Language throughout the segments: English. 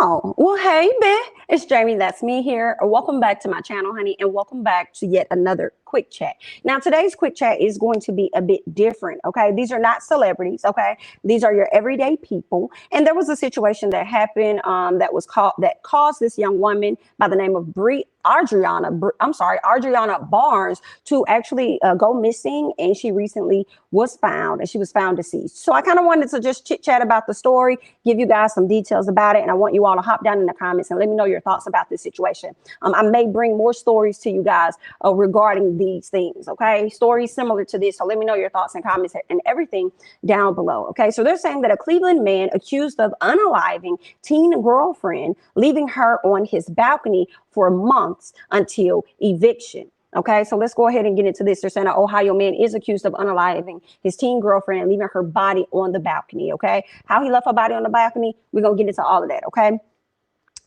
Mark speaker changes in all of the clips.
Speaker 1: Oh, well, hey, Ben. It's Jamie. That's me here. Welcome back to my channel, honey, and welcome back to yet another quick chat. Now, today's quick chat is going to be a bit different, okay? These are not celebrities, okay? These are your everyday people. And there was a situation that happened that caused this young woman by the name of Audreona Barnes to actually go missing, and she recently was found, and she was found deceased. So I kind of wanted to just chit chat about the story, give you guys some details about it, and I want you all to hop down in the comments and let me know your thoughts about this situation. I may bring more stories to you guys regarding these things, okay? Stories similar to this, so let me know your thoughts and comments and everything down below, okay? So they're saying that a Cleveland man accused of unaliving teen girlfriend, leaving her on his balcony for months until eviction. Okay, so let's go ahead and get into this. They're saying an Ohio man is accused of unaliving his teen girlfriend and leaving her body on the balcony. Okay, how he left her body on the balcony, we're going to get into all of that. Okay.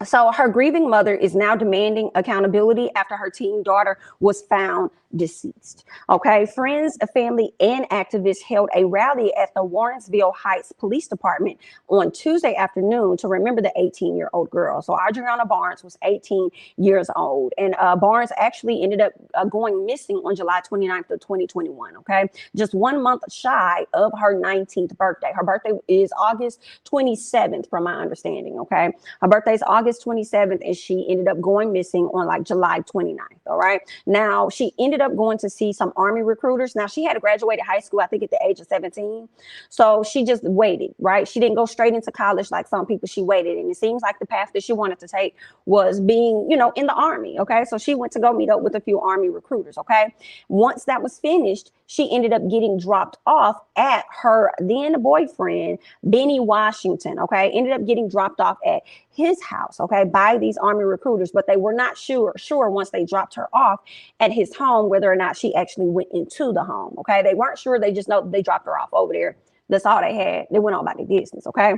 Speaker 1: So her grieving mother is now demanding accountability after her teen daughter was found deceased. Okay, friends, family, and activists held a rally at the Warrensville Heights Police Department on Tuesday afternoon to remember the 18-year-old girl. So Audreona Barnes was 18 years old, and Barnes actually ended up going missing on July 29th of 2021. Okay, just 1 month shy of her 19th birthday. Her birthday is August 27th, from my understanding. Okay, her birthday is August 27th, and she ended up going missing on like July 29th. All right, now she ended up going to see some Army recruiters. Now she had graduated high school, I think, at the age of 17. So she just waited, right? She didn't go straight into college like some people. She waited, and it seems like the path that she wanted to take was being, in the Army. Okay, so she went to go meet up with a few Army recruiters. Okay, once that was finished, she ended up getting dropped off at her then boyfriend, Benny Washington. Okay, ended up getting dropped off at his house, okay, by these Army recruiters, but they were not sure once they dropped her off at his home whether or not she actually went into the home. Okay, they weren't sure. They just know they dropped her off over there. That's all they had. They went on about their business. Okay.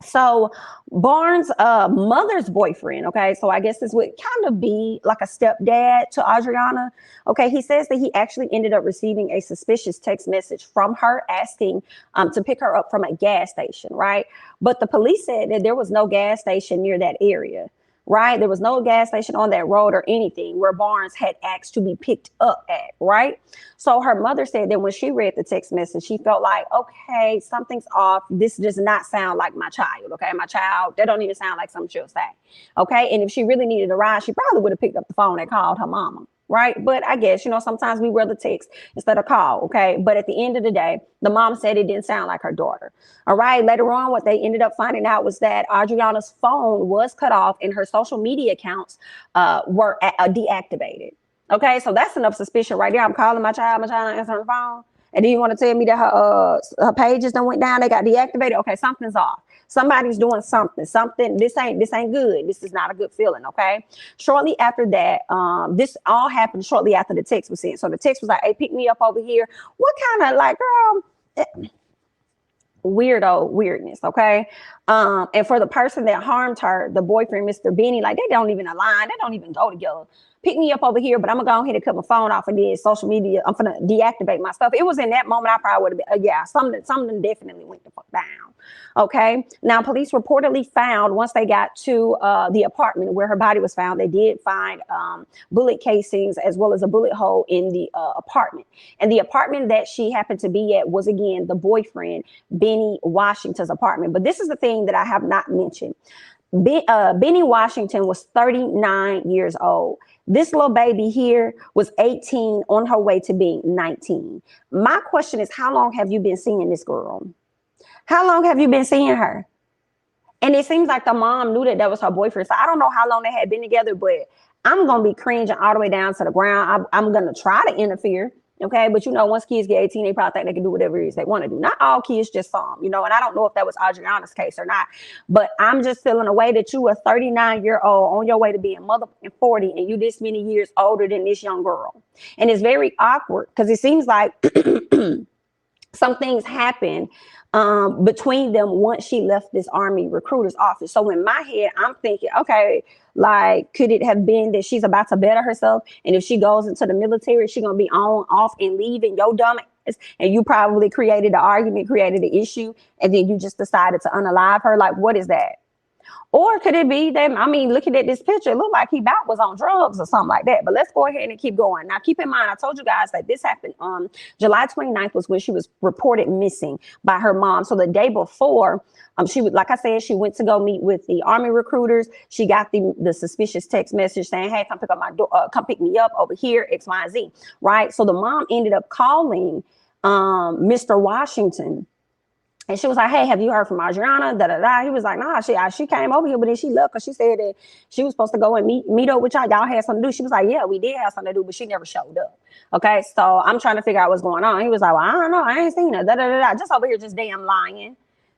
Speaker 1: So Barnes' mother's boyfriend, okay, so I guess this would kind of be like a stepdad to Audreona. Okay, he says that he actually ended up receiving a suspicious text message from her asking to pick her up from a gas station, right? But the police said that there was no gas station near that area. Right? There was no gas station on that road or anything where Barnes had asked to be picked up at, right? So her mother said that when she read the text message, she felt like, okay, something's off. This does not sound like my child, okay? My child, that don't even sound like something she'll say, okay? And if she really needed a ride, she probably would have picked up the phone and called her mama, right? But I guess, sometimes we rather text instead of call, okay? But at the end of the day, the mom said it didn't sound like her daughter. All right, later on, what they ended up finding out was that Audreona's phone was cut off and her social media accounts were deactivated. Okay, so that's enough suspicion right there. I'm calling my child answering her phone. And then you want to tell me that her pages done went down, they got deactivated? Okay, something's off. Somebody's doing something. This ain't good. This is not a good feeling. Okay. Shortly after that, this all happened shortly after the text was sent. So the text was like, "Hey, pick me up over here." What kind of like, girl? Weirdo weirdness. Okay. And for the person that harmed her, the boyfriend, Mr. Benny, like, they don't even align. They don't even go together. Pick me up over here, but I'm gonna go ahead and cut my phone off and then social media. I'm gonna deactivate my stuff. It was in that moment I probably would have been, something definitely went the fuck down. Okay. Now, police reportedly found, once they got to the apartment where her body was found, they did find bullet casings as well as a bullet hole in the apartment. And the apartment that she happened to be at was, again, the boyfriend, Benny Washington's apartment. But this is the thing that I have not mentioned. Benny Washington was 39 years old. This little baby here was 18 on her way to being 19. My question is, how long have you been seeing this girl? How long have you been seeing her? And it seems like the mom knew that was her boyfriend. So I don't know how long they had been together, but I'm going to be cringing all the way down to the ground. I'm going to try to interfere. Okay. But once kids get 18, they probably think they can do whatever it is they want to do. Not all kids, just some, and I don't know if that was Audreona's case or not, but I'm just feeling a way that you a 39-year-old on your way to being motherfucking 40 and you this many years older than this young girl. And it's very awkward because it seems like some things happen between them once she left this Army recruiter's office. So in my head, I'm thinking, okay, like, could it have been that she's about to better herself? And if she goes into the military, she's going to be on, off, and leaving your dumb ass. And you probably created an argument, created an issue, and then you just decided to unalive her. Like, what is that? Or could it be that, I mean, looking at this picture, it looked like he about was on drugs or something like that. But let's go ahead and keep going. Now, keep in mind, I told you guys that this happened on July 29th was when she was reported missing by her mom. So the day before, she would, like I said, she went to go meet with the Army recruiters. She got the suspicious text message saying, hey, come pick up come pick me up over here, X, Y, Z, right? So the mom ended up calling Mr. Washington. And she was like, hey, have you heard from Audreona? Da, da, da. He was like, nah, she came over here, but then she left because she said that she was supposed to go and meet up with y'all. Y'all had something to do. She was like, yeah, we did have something to do, but she never showed up. Okay, so I'm trying to figure out what's going on. He was like, well, I don't know. I ain't seen her. Da, da, da, da. Just over here, just damn lying.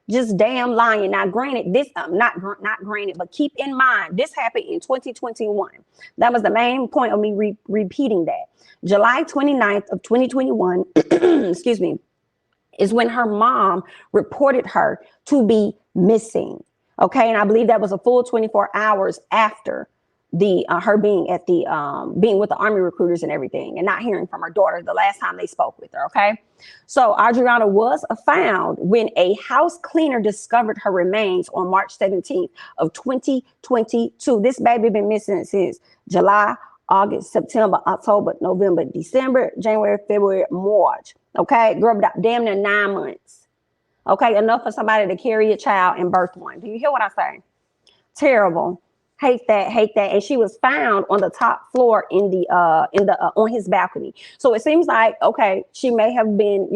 Speaker 1: Just damn lying. Now, granted, this not granted, but keep in mind, this happened in 2021. That was the main point of me repeating that. July 29th of 2021, excuse me, is when her mom reported her to be missing. Okay, and I believe that was a full 24 hours after the her being at the being with the Army recruiters and everything, and not hearing from her daughter the last time they spoke with her. Okay, so Audreona was found when a house cleaner discovered her remains on March 17th of 2022. This baby been missing since July, August, September, October, November, December, January, February, March. Okay, girl, damn near 9 months. Okay, enough for somebody to carry a child and birth one. Do you hear what I say? Terrible. Hate that. And she was found on the top floor in the on his balcony. So it seems like, okay, she may have been,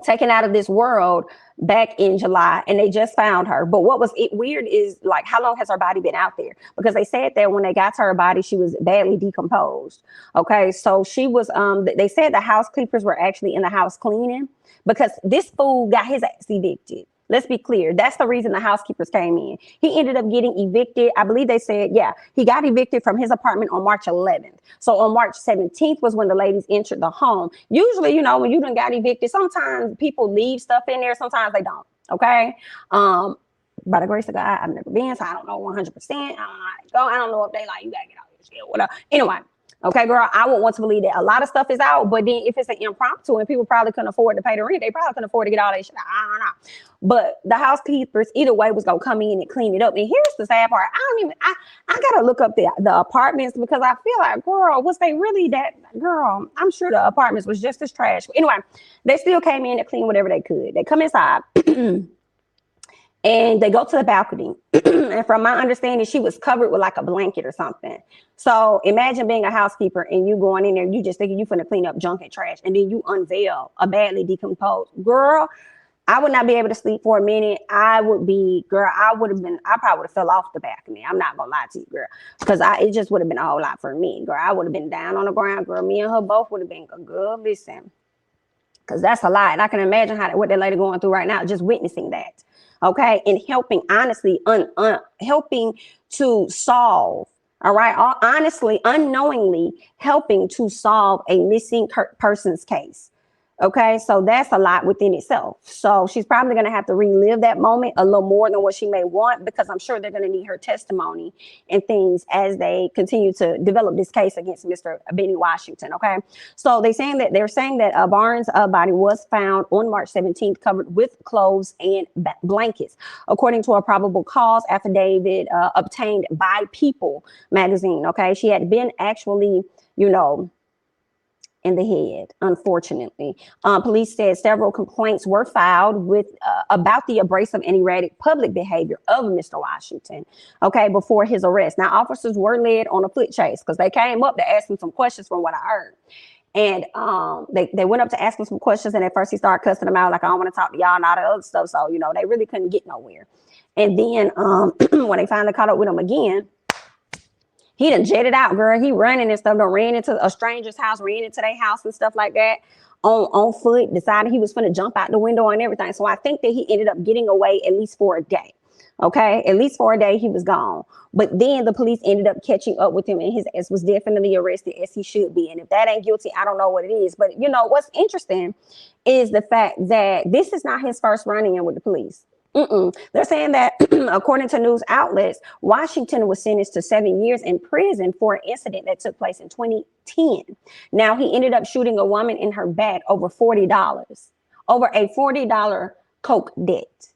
Speaker 1: taken out of this world back in July, and they just found her. But what was weird is, like, how long has her body been out there? Because they said that when they got to her body, she was badly decomposed. Okay, so she was, they said the housekeepers were actually in the house cleaning because this fool got his ass evicted. Let's be clear. That's the reason the housekeepers came in. He ended up getting evicted. I believe they said, yeah, he got evicted from his apartment on March 11th. So on March 17th was when the ladies entered the home. Usually, when you done got evicted, sometimes people leave stuff in there. Sometimes they don't. Okay. By the grace of God, I've never been, so I don't know 100%. I don't know if they like, you gotta get out of this shit or whatever. Anyway. Okay, girl, I would want to believe that a lot of stuff is out, but then if it's an impromptu and people probably couldn't afford to pay the rent, they probably couldn't afford to get all that shit. I don't know. But the housekeepers either way was gonna come in and clean it up. And here's the sad part. I gotta look up the apartments because I feel like, girl, was they really that girl? I'm sure the apartments was just as trash. But anyway, they still came in to clean whatever they could. They come inside. And they go to the balcony. And from my understanding, she was covered with like a blanket or something. So imagine being a housekeeper and you going in there, you just thinking you finna clean up junk and trash. And then you unveil a badly decomposed girl. I would not be able to sleep for a minute. I probably would have fell off the balcony. I'm not gonna lie to you, girl. Because it just would have been a whole lot for me, girl. I would have been down on the ground, girl. Me and her both would have been, girl, listen. Because that's a lot. And I can imagine what that lady going through right now, just witnessing that. Okay, and helping, honestly, helping to solve, all right, honestly, unknowingly helping to solve a missing person's case. Okay, so that's a lot within itself. So she's probably going to have to relive that moment a little more than what she may want, because I'm sure they're going to need her testimony and things as they continue to develop this case against Mr. Benny Washington. Okay, so they're saying that Barnes' body was found on March 17th, covered with clothes and blankets, according to a probable cause affidavit obtained by People magazine. Okay, she had been actually, in the head, unfortunately. Police said several complaints were filed about the abrasive and erratic public behavior of Mr. Washington, okay, before his arrest. Now, officers were led on a foot chase because they came up to ask him some questions from what I heard. And they went up to ask him some questions, and at first he started cussing them out like, I don't want to talk to y'all and all the other stuff. So, they really couldn't get nowhere. And then when they finally caught up with him again, he done jetted out, girl. He running and stuff. Done ran into a stranger's house, ran into their house and stuff like that on foot. Decided he was finna jump out the window and everything. So I think that he ended up getting away at least for a day. Okay, at least for a day he was gone. But then the police ended up catching up with him, and his ass was definitely arrested, as he should be. And if that ain't guilty, I don't know what it is. But what's interesting is the fact that this is not his first run-in with the police. They're saying that, according to news outlets, Washington was sentenced to 7 years in prison for an incident that took place in 2010. Now, he ended up shooting a woman in her back over a $40 coke debt.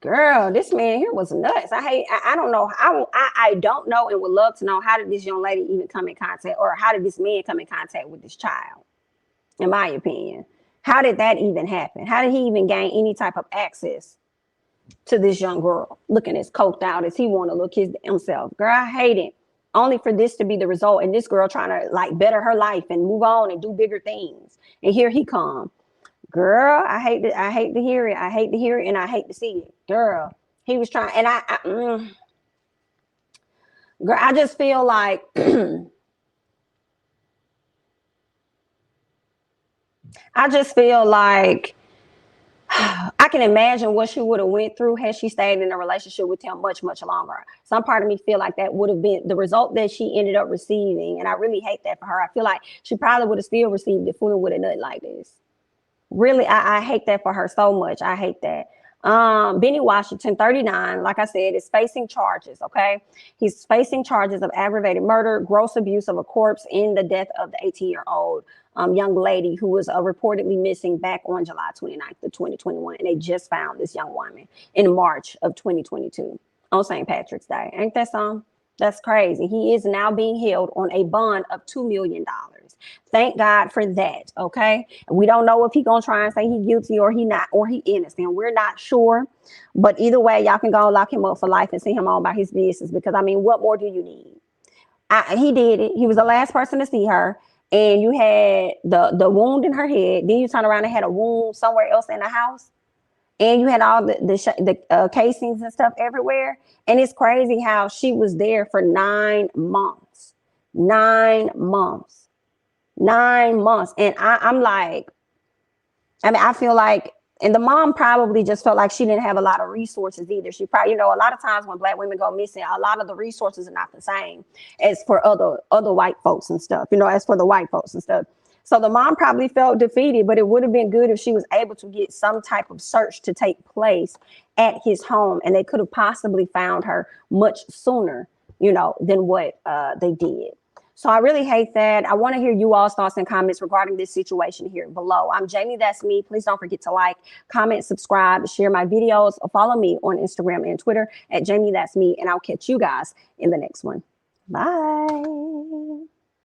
Speaker 1: Girl, this man here was nuts. I don't know I don't know and would love to know, how did this young lady even come in contact, or how did this man come in contact with this child? In my opinion, how did that even happen? How did he even gain any type of access to this young girl, looking as coked out as he want to look himself? Girl, I hate it. Only for this to be the result, and this girl trying to like better her life and move on and do bigger things. And here he come. Girl, I hate to hear it. I hate to hear it, and I hate to see it. Girl, he was trying, and girl, I just feel like I just feel like I can imagine what she would have went through had she stayed in a relationship with him much, much longer. Some part of me feel like that would have been the result that she ended up receiving, and I really hate that for her. I feel like she probably would have still received it if would have nothing like this. Really, I hate that for her so much. I hate that. Benny Washington, 39, like I said, is facing charges. Okay. He's facing charges of aggravated murder, gross abuse of a corpse, in the death of the 18-year-old young lady who was reportedly missing back on July 29th of 2021. And they just found this young woman in March of 2022 on St. Patrick's Day. Ain't that something? That's crazy. He is now being held on a bond of $2 million. Thank God for that. Okay. We don't know if he's going to try and say he's guilty or he not, or he innocent. We're not sure. But either way, y'all can go and lock him up for life and send him on by his business, because I mean, what more do you need? He did it. He was the last person to see her. And you had the wound in her head. Then you turn around and had a wound somewhere else in the house. And you had all the casings and stuff everywhere. And it's crazy how she was there for 9 months. 9 months. 9 months. And I'm like, I mean, I feel like, and the mom probably just felt like she didn't have a lot of resources either. She probably, a lot of times when Black women go missing, a lot of the resources are not the same as for other white folks and stuff, as for the white folks and stuff. So the mom probably felt defeated, but it would have been good if she was able to get some type of search to take place at his home, and they could have possibly found her much sooner, than what they did. So I really hate that. I want to hear you all's thoughts and comments regarding this situation here below. I'm Jamie, that's me. Please don't forget to like, comment, subscribe, share my videos, or follow me on Instagram and Twitter at Jamie, that's me. And I'll catch you guys in the next one. Bye.